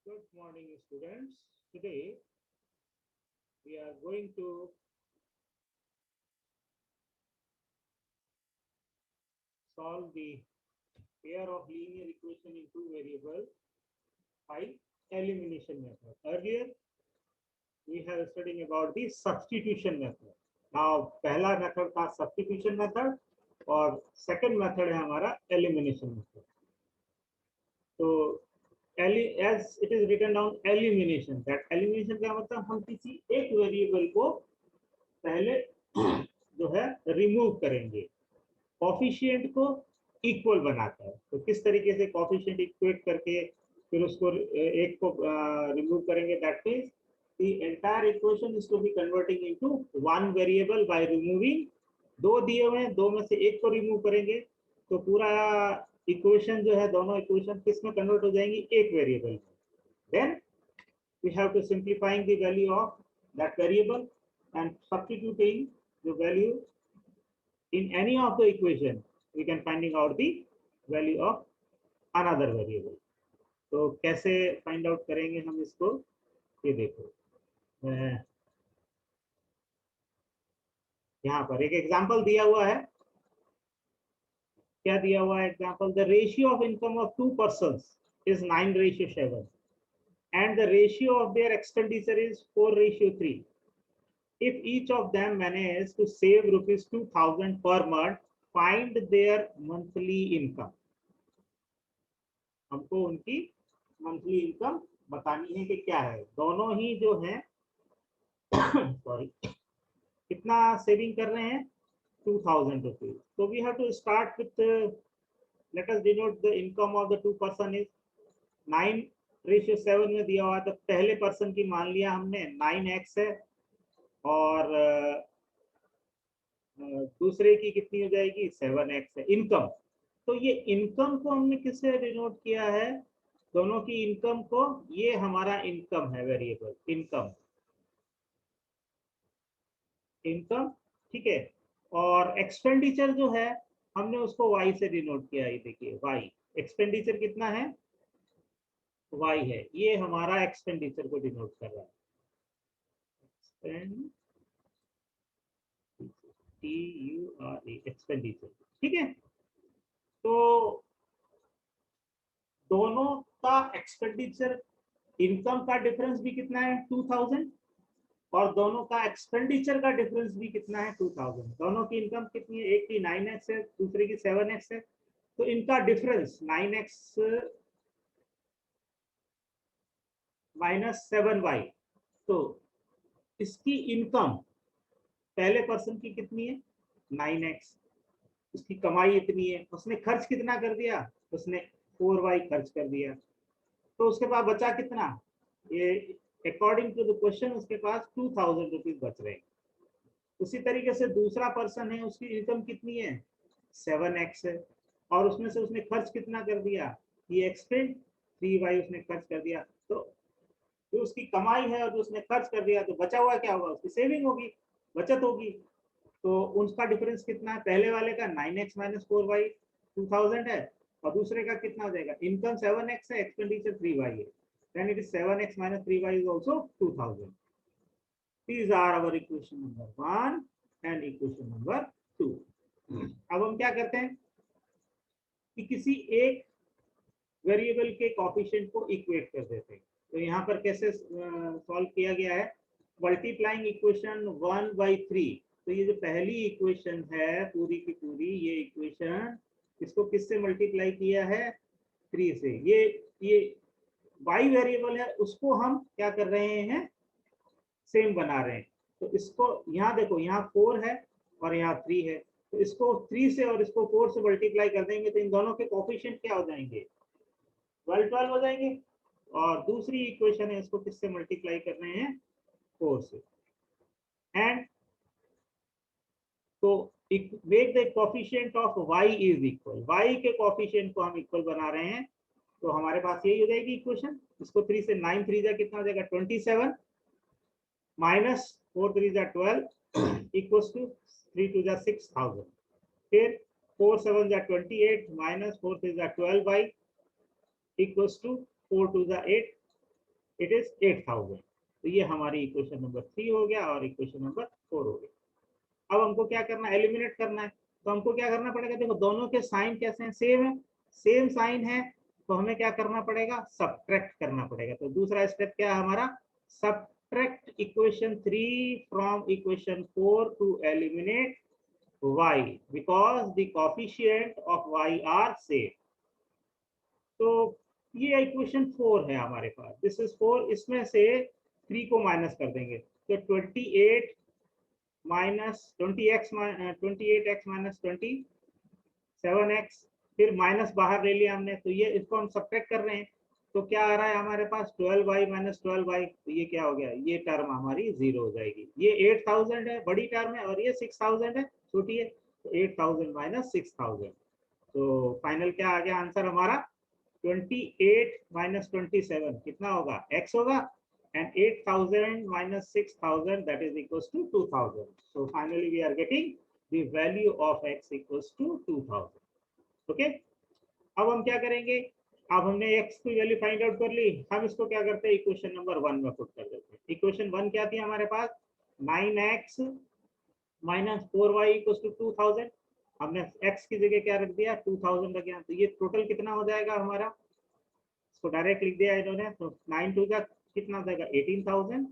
Good morning, students. Today we are going to solve the pair of linear equation in two variables by elimination method. Earlier we have studying about the substitution method. Now पहला method था substitution method और second method है हमारा elimination method. तो as it is written down elimination, that elimination क्या मतलब हम किसी एक वेरिएबल को पहले जो है रिमूव करेंगे कॉफिशिएंट को इक्वल बनाता है। तो किस तरीके से कॉफिशिएंट इक्वेट करके फिर उसको एक को रिमूव करेंगे, that means the entire equation is to be converting into one variable by removing. दो दिए हुए हैं, दो में से एक को रिमूव करेंगे तो पूरा इक्वेशन जो है, दोनों इक्वेशन किस में कन्वर्ट हो जाएंगी, एक वेरिएबल में। Then we have to simplifying the value of that variable and substituting the value in any of the equation, we can finding out the value of another variable. तो कैसे find out करेंगे हम इसको, ये देखो यहाँ पर एक एग्जांपल दिया हुआ है। क्या दिया हुआ है example? The ratio of income of to persons is 9:7 and the ratio of their expenditure is 4:3. If each of them manage to save rupees 2000 per month, find their monthly income. हमको उनकी monthly income बतानी है कि क्या है। दोनों ही जो है सॉरी कितना सेविंग कर रहे हैं, 2000 रुपीज। तो we have to start with, let us denote the income of the two person is 9:7 में दिया हुआ है। तो पहले पर्सन की मान लिया हमने 9x है और दूसरे की कितनी हो जाएगी, 7x है इनकम। तो ये इनकम को हमने किससे डिनोट किया है, दोनों की इनकम को, ये हमारा इनकम है, वेरिएबल इनकम, इनकम, ठीक है। और एक्सपेंडिचर जो है हमने उसको y से डिनोट किया है। देखिए y, एक्सपेंडिचर कितना है, y है, ये हमारा एक्सपेंडिचर को डिनोट कर रहा है, एक्सपेंडिचर, ठीक है। तो दोनों का एक्सपेंडिचर, इनकम का डिफरेंस भी कितना है, 2000, और दोनों का एक्सपेंडिचर का डिफरेंस भी कितना है, 2000। दोनों की इनकम कितनी है, एक की 9x है, दूसरे की 7x है। तो इनका डिफरेंस 9x माइनस 7y। तो इसकी इनकम पहले पर्सन की कितनी है, 9x, उसकी कमाई इतनी है, उसने खर्च कितना कर दिया, उसने 4y खर्च कर दिया। तो उसके पास बचा कितना, ये अकॉर्डिंग टू द क्वेश्चन उसके पास 2000 रुपीज बच रहे हैं। उसी तरीके से दूसरा पर्सन है, उसकी इनकम कितनी है, 7x है, और उसमें से उसने खर्च कितना कर दिया, ये एक्सपेंड 3y उसने खर्च कर दिया। तो जो उसकी कमाई है और जो उसने खर्च कर दिया, तो बचा हुआ क्या होगा, उसकी सेविंग होगी, बचत होगी। तो उनका डिफरेंस कितना है, पहले वाले का 9x माइनस 4y 2000 है, और दूसरे का कितना हो जाएगा, इनकम 7x है, एक्सपेंडिचर 3y है, then it is 7x minus 3y is also 2000. These are our equation number 1 and equation number 2. अब हम क्या करते हैं कि किसी एक वेरिएबल के कोएफिशिएंट को इक्वेट कर देते हैं। तो यहाँ पर कैसे सॉल्व किया गया है, मल्टीप्लाइंग इक्वेशन 1/3। तो ये जो पहली इक्वेशन है पूरी की पूरी, ये इक्वेशन, इसको किससे मल्टीप्लाई किया है, 3 से। ये y वेरिएबल है, उसको हम क्या कर रहे हैं, सेम बना रहे हैं। तो इसको यहाँ देखो, यहाँ 4 है और यहाँ 3 है, तो इसको 3 से और इसको 4 से मल्टीप्लाई कर देंगे तो इन दोनों के कोएफिशिएंट क्या हो जाएंगे, 12 हो जाएंगे। और दूसरी इक्वेशन है, इसको किससे मल्टीप्लाई कर रहे हैं, 4 से। एंड तो make the coefficient of y is equal, y के कोएफिशिएंट को हम इक्वल बना रहे हैं। तो हमारे पास यही हो जाएगी इक्वेशन। इसको 3 से 9 3 जा कितना हो जाएगा, 27 माइनस 4 3 जा 12 इक्वल्स टू 3 2 जा 6000। फिर 4 7 जा 28 माइनस 4 3 जा 12 बाई इक्वल्स टू 4 2 जा 8 इट इज 8000। तो ये हमारी इक्वेशन नंबर 3 हो गया और इक्वेशन नंबर 4 हो गया। अब हमको क्या करना है, एलिमिनेट करना है। तो हमको क्या करना पड़ेगा, देखो दोनों के साइन कैसे हैं, सेम है, सेम साइन है, तो हमें क्या करना पड़ेगा, सब्ट्रैक्ट करना पड़ेगा। तो दूसरा स्टेप क्या है हमारा, subtract equation 3 from equation 4 to eliminate y because the coefficient of y are same। तो ये इक्वेशन 4 है हमारे पास, दिस इज 4, इसमें से 3 को माइनस कर देंगे तो 28 माइनस 28x माइनस 27x, फिर माइनस बाहर ले लिया हमने, तो ये इसको हम सब्ट्रैक्ट कर रहे हैं। तो क्या आ रहा है हमारे पास 12y माइनस 12y, तो ये क्या हो गया, ये टर्म हमारी जीरो हो जाएगी। ये 8000 है बड़ी टर्म है और ये 6000 है छोटी है, तो 8000 माइनस 6000। तो फाइनल क्या आ गया आंसर हमारा, 28 माइनस 27 कितना होगा, x होगा, and 8000 minus 6000 that is equals to 2000। So finally we are getting the value of x equals to 2000। Okay, अब हम क्या करेंगे, अब हमने x की वैल्यू फाइंड आउट कर ली, हम इसको क्या करते हैं, इक्वेशन नंबर 1 में पुट कर देते हैं। इक्वेशन 1 क्या थी हमारे पास, 9x minus 4y equals to 2000। हमने x की जगह क्या रख दिया, 2000 रख दिया, तो ये टोटल कितना हो जाएगा हमारा, इसको डायरेक्ट लिख दिया इन्होंने, तो 9 2 का कितना हो जाएगा, 18000।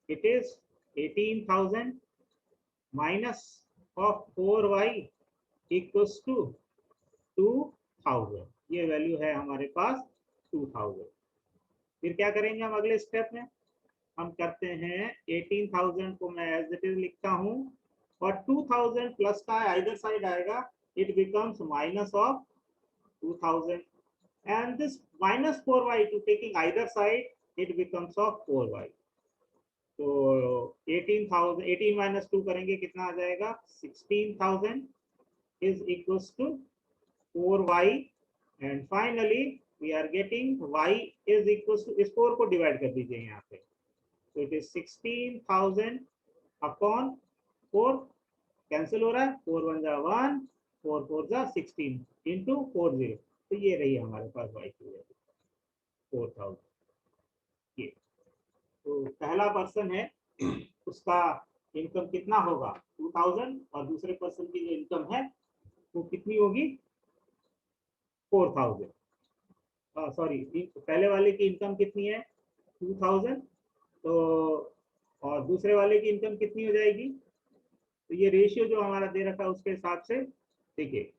It is 18000 minus of 4y equals to 2000। ये वैल्यू है हमारे पास 2000। फिर क्या करेंगे हम अगले स्टेप में, हम करते हैं 18000 को मैं एज इट इज लिखता हूं और 2000 प्लस का इधर साइड आएगा, it becomes minus of 2000 and this minus 4y to taking either side it becomes of 4y। तो 18000, 18 माइनस 2 करेंगे कितना आ जाएगा, 16000 is equals to 4y and finally we are getting y is equals to, इस 4 को divide कर दीजिए यहाँ पे, तो इट इज 16000 अपॉन 4, कैंसिल हो रहा है, 4 1 जा 1, 4 4 जा 16 इंटू 40। तो ये रही हमारे पास y की वैल्यू 4000। ये तो पहला पर्सन है उसका इनकम कितना होगा 2000 और दूसरे पर्सन की जो इनकम है वो कितनी होगी 4000। सॉरी, पहले वाले की इनकम कितनी है 2000, तो और दूसरे वाले की इनकम कितनी हो जाएगी, तो ये रेशियो जो हमारा दे रखा है उसके हिसाब से देखिए।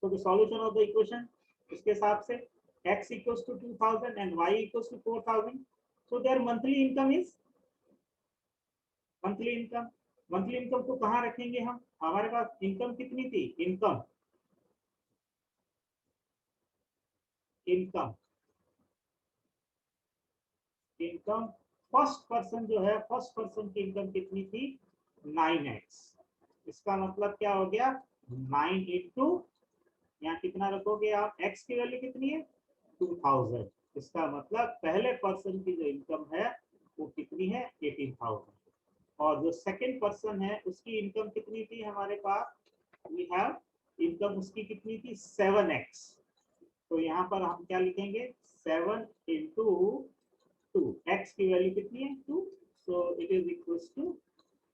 तो the solution of the equation इसके हिसाब से x equals to 2000 and y equals to 4000, so their monthly income is monthly income. Monthly income को कहाँ रखेंगे हम, हमारे पास इनकम कितनी थी, income income income first person जो है, फर्स्ट पर्सन की इनकम कितनी थी 9x। इसका मतलब क्या हो गया 9 इंटू, यहाँ कितना रखोगे आप, x की वैल्यू कितनी है 2000। इसका मतलब पहले पर्सन की जो इनकम है वो कितनी है 18000, और जो सेकंड पर्सन है उसकी इनकम कितनी थी हमारे पास, वी हैव इनकम उसकी कितनी थी 7x। तो यहाँ पर हम क्या लिखेंगे 7 इंटू 2, x की वैल्यू कितनी है 2, so it is equals to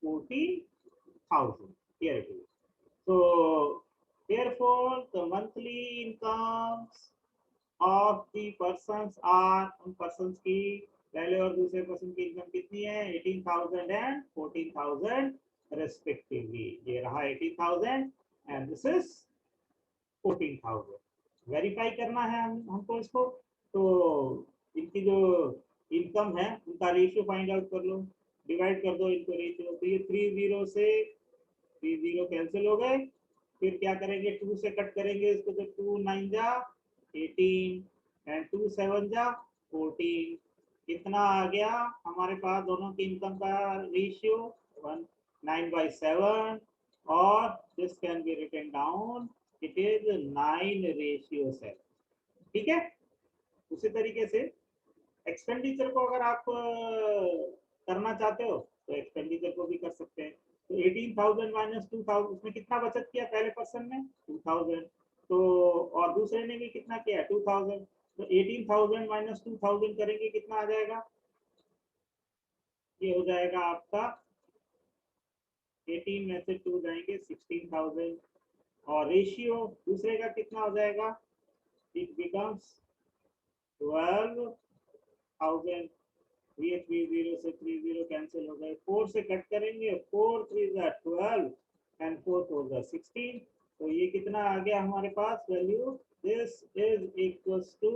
40,000। Here it is. So therefore the monthly incomes of the persons are, उन persons की पहले और दूसरे पर्सन की इनकम कितनी है 18,000 and 14,000 respectively। ये रहा 18,000 and this is 14,000। वेरीफाई करना है हमको इसको, तो इनकी जो इनकम है उनका रेशियो फाइंड आउट कर लो, डिवाइड कर दो इनको रेशियो, तो ये 30 से 30 कैंसिल हो गए, फिर क्या करेंगे 2 से कट करेंगे इसको, तो 2 9 जा 18 एंड 2 7 जा 14, कितना आ गया हमारे पास दोनों की इनकम का रेशियो 9/7, और this can be written down, it is 9:7। ठीक है, उसी तरीके से एक्सपेंडिचर को अगर आप करना चाहते हो तो एक्सपेंडिचर को भी कर सकते हैं। तो 18,000 माइनस 2000, उसमें कितना बचत किया पहले पर्सन ने 2000, तो और दूसरे ने भी कितना किया 2000, तो 18,000 माइनस 2,000 करेंगे कितना आ जाएगा? ये हो जाएगा आपका 18 में से 2 जाएंगे 16,000 और रेशियो दूसरे का कितना हो जाएगा? It becomes 12,000। ये 30 से 30 कैंसिल हो गए, 4 से कट करेंगे, 4 3 12 एंड 4 4 16। तो ये कितना आ गया हमारे पास value? This is equals to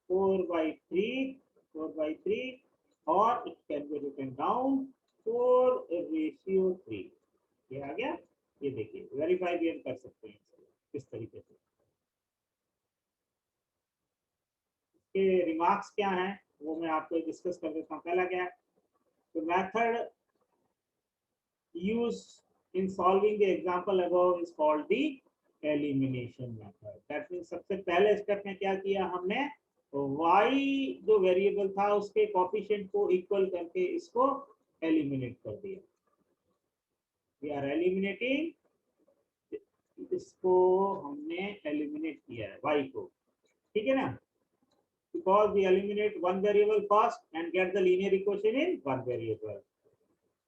4/3 और it can be written down 4:3। ये आ गया। ये देखिए वेरीफाई भी हम कर सकते हैं इस तरीके से। इसके रिमार्क्स क्या हैं वो मैं आपको डिस्कस कर देता हूँ। पहला क्या है? The method used in solving the example above is called the elimination method. That means सबसे पहले स्टेप में क्या किया हमने? y जो वेरिएबल था उसके कोफिशिएंट को इक्वल करके इसको एलिमिनेट कर दिया। We are eliminating, इसको हमने एलिमिनेट किया है y को, ठीक है ना? Because we eliminate one variable first and get the linear equation in one variable.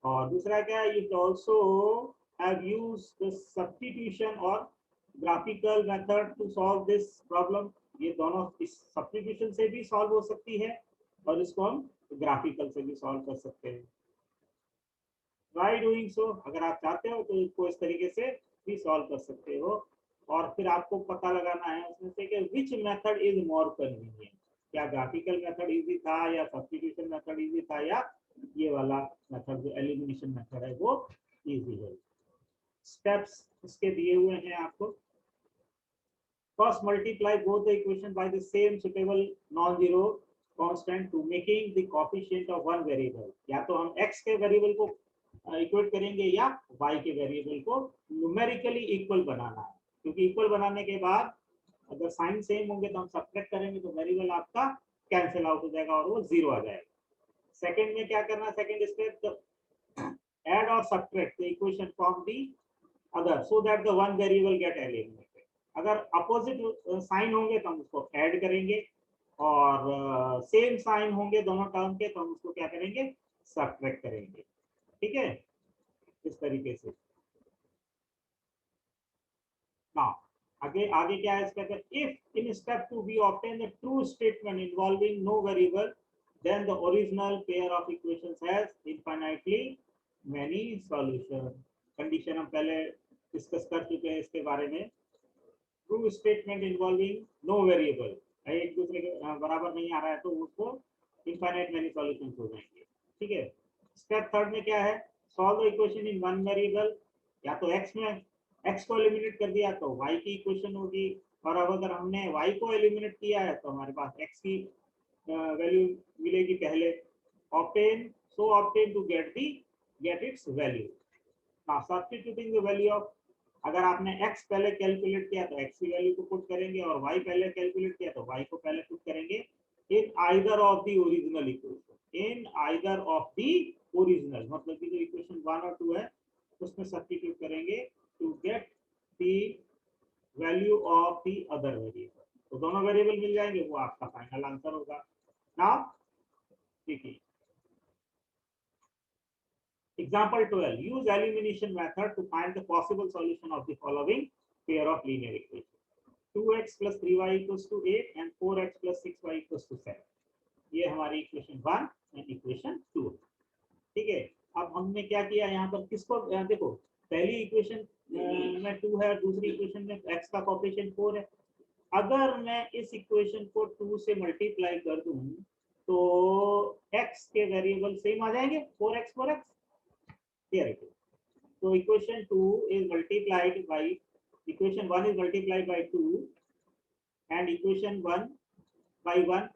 और दूसरा क्या है? It also have used the substitution or graphical method to solve this problem. ये दोनों इस substitution से भी solve हो सकती है और इसको हम graphical से भी solve कर सकते हैं। By doing so, अगर आप चाहते हो तो इसको इस तरीके से भी solve कर सकते हो और फिर आपको पता लगाना है उसमें से कि which method is more convenient. क्या ग्राफिकल मेथड इजी था या सब्स्टिट्यूशन मेथड इजी था या ये वाला मेथड जो एलिमिनेशन मेथड है वो इजी है। स्टेप्स इसके दिए हुए हैं आपको। First multiply both the equation by the same suitable non zero constant to making the coefficient of one variable. या तो हम x के वेरिएबल को इक्वेट करेंगे या y के वेरिएबल को न्यूमेरिकली इक्वल बनाना है, क्योंकि इक्वल बनाने के बाद अगर साइन सेम होंगे तो हम सब्ट्रैक्ट करेंगे तो वेरिएबल आपका कैंसिल आउट हो जाएगा और वो जीरो आ जाएगा। सेकंड में क्या करना? सेकंड स्टेप ऐड और subtract the equation from the other so that the one variable get eliminated. अगर अपोजिट साइन होंगे तो हम उसको ऐड करेंगे और सेम साइन होंगे दोनों टर्म के तो हम उसको क्या करेंगे? सब्ट्रैक्ट करेंगे। ठीक है, इस तरीके से। नाउ आगे आगे क्या है? इसका if in step 2 we obtain the true statement involving no variable then the original pair of equations has infinitely many solution. Condition हम पहले डिस्कस कर चुके हैं इसके बारे में। True statement involving no variable एक दूसरे के बराबर नहीं आ रहा है तो उसको इनफाइनाइट मैनी सॉल्यूशंस हो जाएंगे। ठीक है। स्टेप थर्ड में क्या है? Solve the equation in one variable. या तो x में x को एलिमिनेट कर दिया तो y की इक्वेशन होगी, और अब अगर हमने y को एलिमिनेट किया है तो हमारे पास x की वैल्यू मिलेगी पहले। Obtain so obtain to get its value. Now substituting the value of, अगर आपने x पहले कैलकुलेट किया तो x की वैल्यू को पुट करेंगे और y पहले कैलकुलेट किया तो y को पहले पुट करेंगे in either of the original equation. In either of the original मतलब कि जो इक्वेशन 1 और 2 है उसमें सब्स्टिट्यूट करेंगे to get the value of the other variable. तो दोनों वेरिएबल मिल जाएंगे, वो आपका फाइनल आंसर होगा। नाउ देखिए example 12, use elimination method to find the possible solution of the following pair of linear equations: 2x plus 3y equals to 8 and 4x plus 6y equals to 7। ये हमारी equation 1 and equation 2। ठीक है। अब हमने क्या किया यहाँ पर? किसको देखो, पहली इक्वेशन में 2 है, दूसरी इक्वेशन में x का कोएफिशिएंट 4 है। अगर मैं इस इक्वेशन को 2 से मल्टीप्लाई कर दूं तो x के वेरिएबल सेम आ जाएंगे, 4x 4x। Here it is. So equation 2 is multiplied by equation 1 is multiplied by 2 and equation 1 by 1।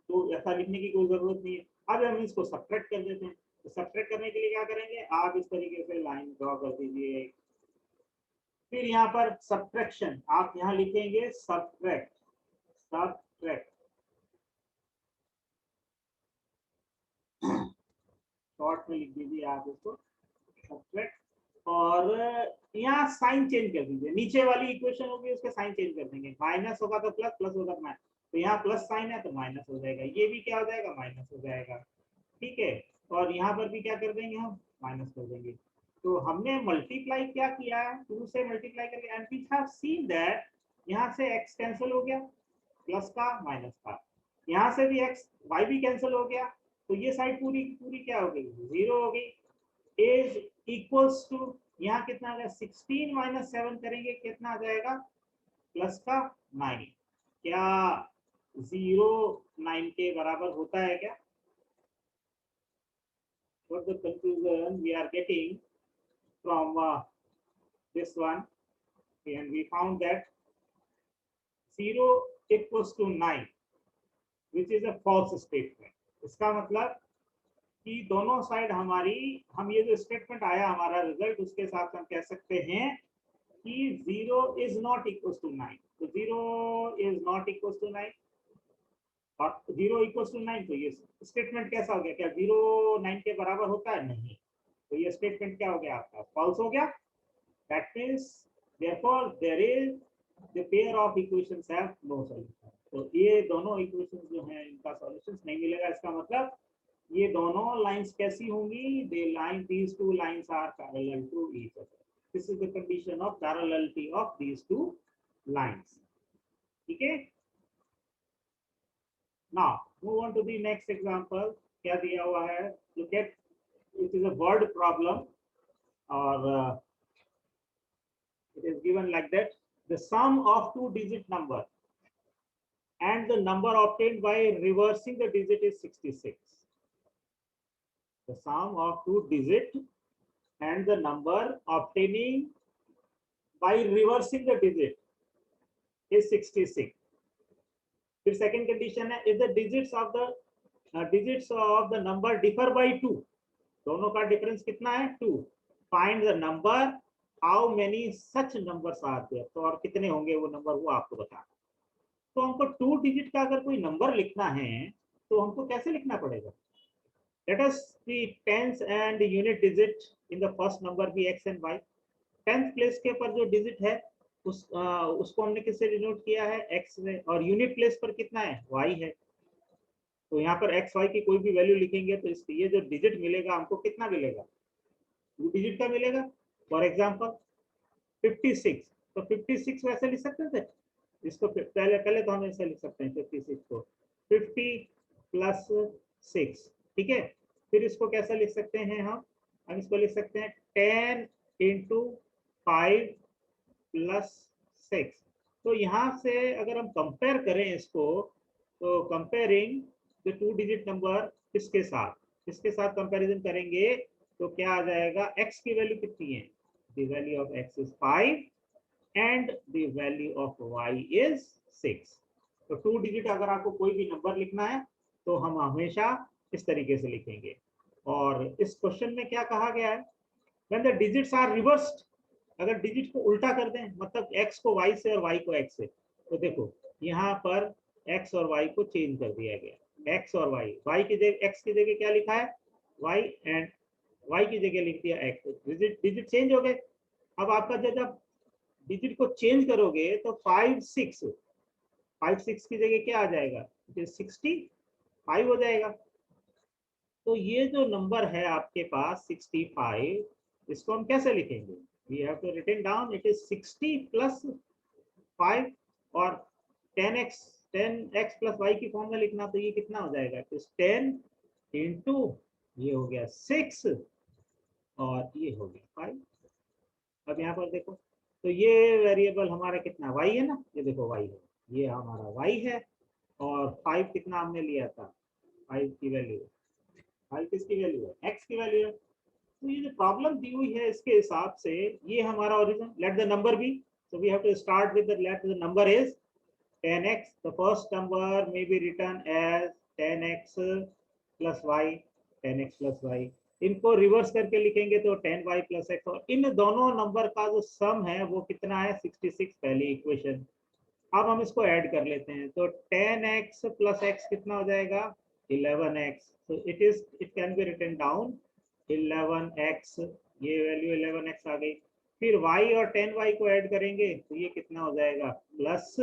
तो ऐसा लिखने की कोई जरूरत नहीं है। अब हम इसको सब्ट्रैक्ट कर देते हैं। तो सब्ट्रैक्ट करने के लिए क्या करेंगे? आप इस तरीके से लाइन ड्रॉ कर दीजिए। फिर यहाँ पर सब्ट्रैक्शन आप यहाँ लिखेंगे सब्ट्रैक्ट। सब्ट्रैक्ट शॉर्ट में लिख दीजिए आप इसको सब्ट्रैक्ट, और यहाँ साइन चेंज कर दीजिए। नीचे वाली इक्वेशन होगी उसके साइन चेंज कर देंगे। माइनस होगा तो प्लस, प्लस होगा तो माइनस। तो यहाँ प्लस साइन है तो माइनस हो जाएगा, ये भी क्या हो जाएगा, माइनस हो जाएगा। ठीक है, और यहाँ पर भी क्या कर देंगे हम, माइनस कर देंगे। तो हमने मल्टीप्लाई क्या किया है, 2 से मल्टीप्लाई करके, and we have seen that यहाँ से x कैंसिल हो गया, प्लस का माइनस का, यहाँ से भी x y भी कैंसिल हो गया, तो ये साइड पूरी पूरी क्या हो गई, 0 हो गई। इज इक्वल्स टू, यहाँ कितना आ गया, 16 माइनस 7 करेंगे कितना आ जाएगा, प्लस का 9। क्या 0 9 के बराबर होता है क्या? What the conclusion we are getting from this one, and we found that 0 equals to 9, which is a false statement. इसका मतलब कि दोनों साइड हमारी, हम ये जो स्टेटमेंट आया हमारा रिजल्ट, उसके साथ हम कह सकते हैं कि 0 is not equals to 9, तो 0 is not equals to 9 और 0 equals to 9, तो ये स्टेटमेंट कैसा हो गया, क्या 0 9 के बराबर होता है, नहीं, तो ये स्टेटमेंट क्या हो गया आपका, फॉल्स हो गया। That means therefore there is the pair of equations have no solution, तो ये दोनों इक्वेशंस जो हैं इनका सॉल्यूशंस नहीं मिलेगा। इसका मतलब ये दोनों लाइंस कैसी होंगी, the line, these two lines are parallel to each other. This is the condition of parallelity of these two lines. ठीक है, now move on to the next example. क्या दिया हुआ है, look at, it is a word problem और it is given like that, the sum of two digit number and the number obtained by reversing the digit is 66. The sum of two digit and the number obtaining by reversing the digit is 66. फिर second condition है, if the digits of the number differ by 2, दोनों का difference कितना है, 2, find the number, how many such numbers are there, तो और कितने होंगे वो नंबर, वो आपको बताना। तो हमको 2 डिजिट का अगर कोई नंबर लिखना है तो हमको कैसे लिखना पड़ेगा, let us see tens and unit digit in the first number be x and y। 10th place के पर जो डिजिट है उसको हमने किससे डिनोट किया है, x में, और यूनिट प्लेस पर कितना है, y है। तो यहाँ पर x y की कोई भी वैल्यू लिखेंगे तो इसके ये जो डिजिट मिलेगा हमको कितना मिलेगा, 2 डिजिट का मिलेगा। फॉर एग्जांपल 56, तो 56 वैसे लिख सकते थे, इसको पहले पहले तो हम ऐसे लिख सकते हैं 56 को 50 प्लस 6, ठीक है। फिर इसको कैसे लिख सकते हैं हम इसको लिख सकते हैं 10 इंटू 5 प्लस 6। तो यहाँ से अगर हम कंपेयर करें इसको, तो कंपेयरिंग द 2 डिजिट नंबर इसके साथ कंपैरिजन करेंगे तो क्या आ जाएगा, x की वैल्यू कितनी है, the value of x is 5 and the value of y is 6। तो 2 डिजिट अगर आपको कोई भी नंबर लिखना है तो हम हमेशा इस तरीके से लिखेंगे। और इस क्वेश्चन में क्या कहा गया है, when the digits are reversed, अगर डिजिट को उल्टा कर दें, मतलब x को y से और y को x से, तो देखो यहाँ पर x और y को चेंज कर दिया गया, x और y की जगह x की जगह क्या लिखा है, y, एंड y की जगह लिख दिया x, डिजिट चेंज हो गए। अब आपका जब डिजिट को चेंज करोगे तो 5 6 की जगह क्या आ जाएगा, 65 हो जाएगा। तो ये जो नंबर है आपके पास 65, इसको हम कैसे लिखेंगे, we have to written down, it is 60 plus 5 और 10x प्लस y की फॉर्म में लिखना, तो ये कितना हो जाएगा, तो 10 इंटू ये हो गया 6 और ये हो गया 5। अब यहाँ पर देखो, तो ये वेरिएबल हमारा कितना y है ना, ये देखो y है, ये हमारा y है, और 5 कितना हमने लिया था, 5 की वैल्यू, 5 किसकी वैल्यू है, x की वैल्यू है। तो ये जो प्रॉब्लम दी हुई है इसके हिसाब से ये हमारा origin, let the number be, so we have to start with the let the number is 10x, the first number may be written as 10x plus y, 10x plus y। इनको reverse करके लिखेंगे तो 10y plus x, और इन दोनों number का जो सम है वो कितना है, 66, पहली इक्वेशन। अब हम इसको ऐड कर लेते हैं, तो 10x plus x कितना हो जाएगा, 11x, so it can be written down 11x, ये वैल्यू 11x आ गई। फिर y और 10y को ऐड करेंगे तो ये कितना हो जाएगा, प्लस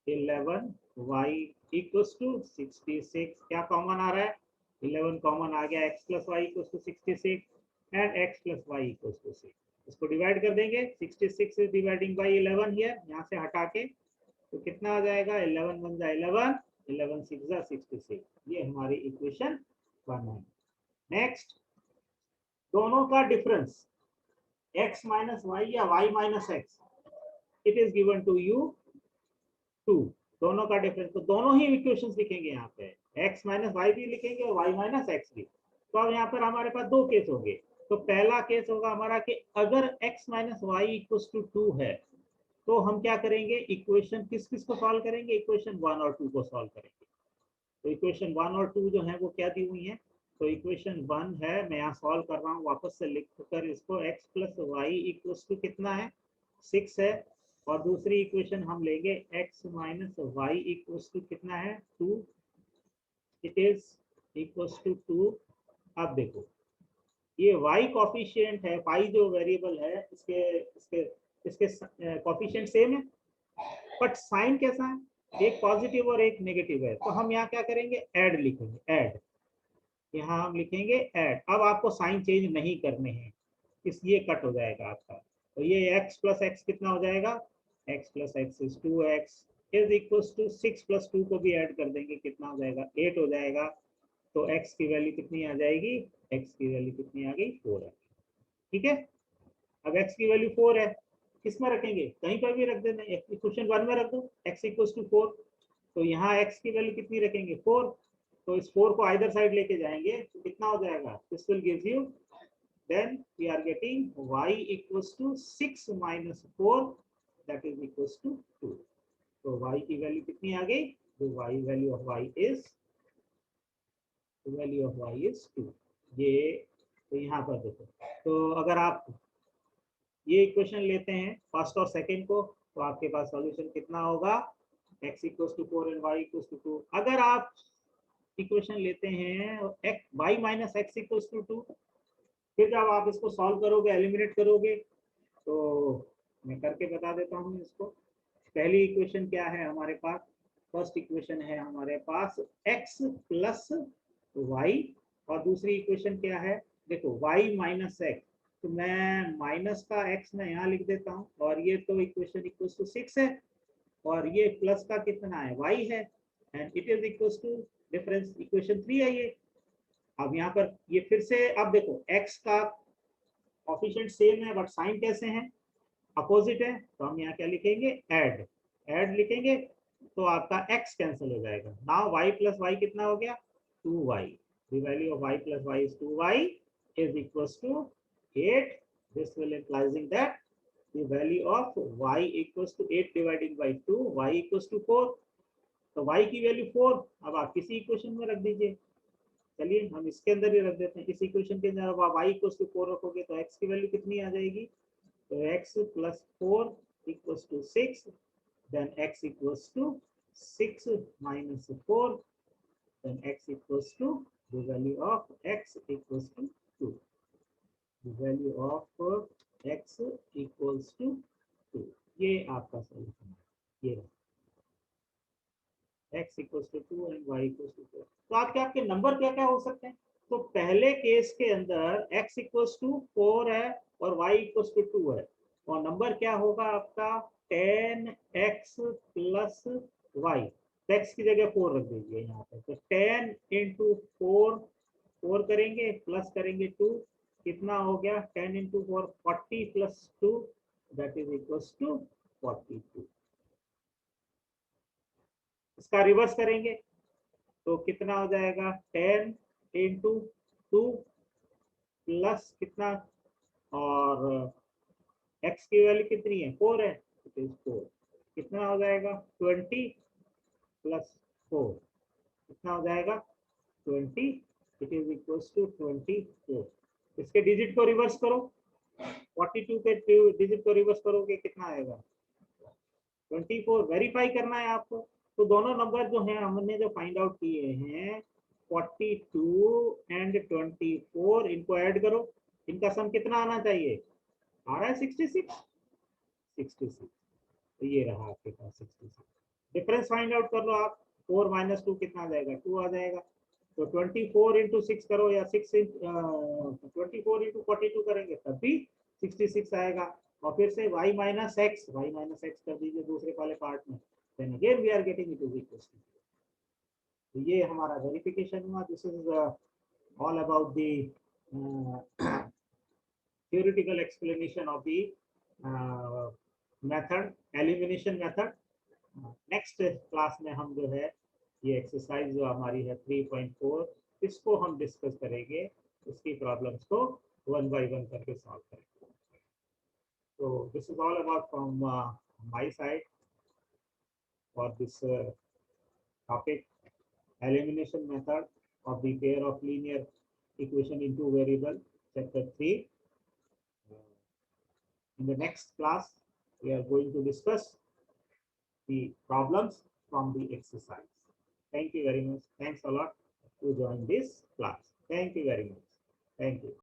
11y इक्वल्स टू 66। क्या कॉमन आ रहा है? 11 कॉमन आ गया, x plus y equals to 66 and x plus y equals to 6। इसको डिवाइड कर देंगे, 66 इज डिवाइडिंग बाई 11 हियर, यहाँ से हटा के तो कितना आ जाएगा? 11 बन जाए 11, 11 6 जा 66। ये हमारी इक्वेशन 1 है। नेक्स्ट, दोनों का डिफरेंस x माइनस वाई या y minus x, it is given to you 2। दोनों का डिफरेंस, तो दोनों ही इक्वेशंस लिखेंगे यहाँ पे, x माइनस वाई भी लिखेंगे और y माइनस एक्स भी। तो अब यहाँ पर हमारे पास दो केस होंगे। तो पहला केस होगा हमारा कि अगर x minus y equals to 2 है तो हम क्या करेंगे? इक्वेशन किस किस को सॉल्व करेंगे? इक्वेशन 1 और 2 को सॉल्व करेंगे। तो इक्वेशन 1 और 2 जो है वो क्या दी हुई है? तो इक्वेशन 1 है, मैं यहाँ सॉल्व कर रहा हूँ वापस से लिख कर इसको, x plus y equals to कितना है? 6 है। और दूसरी इक्वेशन हम लेंगे x minus y equals to कितना है? 2। It is equals to 2। अब देखो, ये y कॉफिशिएंट है, पाई जो वेरिएबल है, इसके इसके इसके कॉफिशिएंट सेम है, बट साइन कैसा है? एक पॉजिटिव और एक नेगेटिव है। तो हम यहाँ क्या करेंगे? ऐड लिखेंगे, ऐड। यहाँ हम लिखेंगे ऐड। अब आपको साइन चेंज नहीं करने हैं, इसलिए कट हो जाएगा आपका। तो ये x प्लस एक्स कितना हो जाएगा? x plus x is 2x is equal to 6 plus 2 को भी ऐड कर देंगे, कितना हो जाएगा? 8 हो जाएगा। तो x की वैल्यू कितनी आ जाएगी? x की वैल्यू कितनी आ गई? 4 है। ठीक है, अब x की वैल्यू 4 है, किस में रखेंगे? कहीं पर भी रख देना, इक्वेशन 1 में रख दो, x इक्वल्स टू 4। तो यहाँ x की वैल्यू कितनी रखेंगे? 4। तो इस 4 को आइदर साइड लेके जाएंगे तो कितना हो जाएगा? This will give you, then we are getting y equals to 6 minus 4, that is equals to 2. तो y की वैल्यू कितनी आ गई? The value of y is 2। ये तो यहाँ पर देखो, तो अगर आप ये इक्वेशन लेते हैं फर्स्ट और सेकंड को, तो आपके पास सॉल्यूशन कितना होगा? x equals to 4 and y equals to 2। अगर आप इक्वेशन लेते हैं y minus x equals to 2, फिर जब आप इसको सॉल्व करोगे, एलिमिनेट करोगे, तो मैं करके बता देता हूँ इसको। पहली इक्वेशन क्या है हमारे पास? फर्स्ट इक्वेशन है हमारे पास x प्लस वाई, और दूसरी इक्वेशन क्या है? देखो y माइनस एक्स, तो मैं माइनस का x मैं यहाँ लिख देता हूँ, और ये तो इक्वेशन इक्वल्स टू 6 है, और ये प्लस का कितना है? y है, and it is equals to difference equation 3 है ये। अब यहाँ पर ये फिर से, अब देखो x का कोफिशिएंट सेम है बट साइन कैसे हैं? अपोजिट है। तो हम यहाँ क्या लिखेंगे? ऐड। ऐड लिखेंगे तो आपका x कैंसिल हो जाएगा। नाउ y प्लस वाई कितना हो गया? 2y। The value of y plus y is 2y is equals to 8। This will implying that the value of y equals to 8 dividing by 2, y equals to 4। तो y की value 4 अब आप किसी equation में रख दीजिए। चलिए हम इसके अंदर ही रख देते हैं, इस इक्वेशन के अंदर अब आप y इक्वल्स टू 4 रखोगे तो x की वैल्यू कितनी आ जाएगी? तो x plus 4 equals to 6, then x equals to 6 minus 4, then x equals to the value of x equals to 2. The value of x equals to 2. ये आपका सॉल्यूशन है, ये x equals to 2 and y equals to 4। तो आपके number क्या क्या हो सकते हैं? तो पहले केस के अंदर x equals to 4 है और y equals to 2 है, और नंबर क्या होगा आपका? 10x plus Y. x की जगह 4 रख दीजिए यहाँ पे, तो 10 इंटू 4 करेंगे, प्लस करेंगे 2, कितना हो गया? 10 into 4 40 plus 2, that is equals to 42। इसका रिवर्स करेंगे तो कितना हो जाएगा? 10 इंटू 2 प्लस कितना, और x की वैल्यू कितनी है? 4 है, इट इज 4। कितना हो जाएगा? 20 प्लस 4 कितना हो जाएगा? 20। It is equals to 24। इसके डिजिट को रिवर्स करो, 42 के डिजिट को रिवर्स करोगे कितना आएगा? 24। वेरीफाई करना है आपको। तो दोनों नंबर जो हैं हमने जो फाइंड आउट किए हैं, 42 एंड 24, इनको ऐड करो, इनका सम कितना आना चाहिए? आ रहा है 66। 66, तो ये रहा आपके पास 66। डिफरेंस फाइंड आउट कर लो आप, 4 माइनस 2 कितना आ जाएगा, 2 आ जाएगा। तो 24 इंटू 6 करो या 24 इंटू 42 करेंगे तब भी 66 आएगा। और फिर से y माइनस एक्स कर दीजिए दूसरे वाले पार्ट में, then again we are getting it is equal to. तो ये हमारा वेरिफिकेशन हुआ। This is all about the theoretical explanation of the method, elimination method। Next class में हम जो है ये एक्सरसाइज जो हमारी है 3.4 इसको हम डिस्कस करेंगे, इसकी प्रॉब्लम्स को वन बाय वन करके सॉल्व करेंगे। तो this is all about from my side for this topic, elimination method of the pair of linear equation in two variable, chapter 3। In the next class we are going to discuss the problems from the exercise। Thank you very much. Thanks a lot to join this class. Thank you very much. Thank you.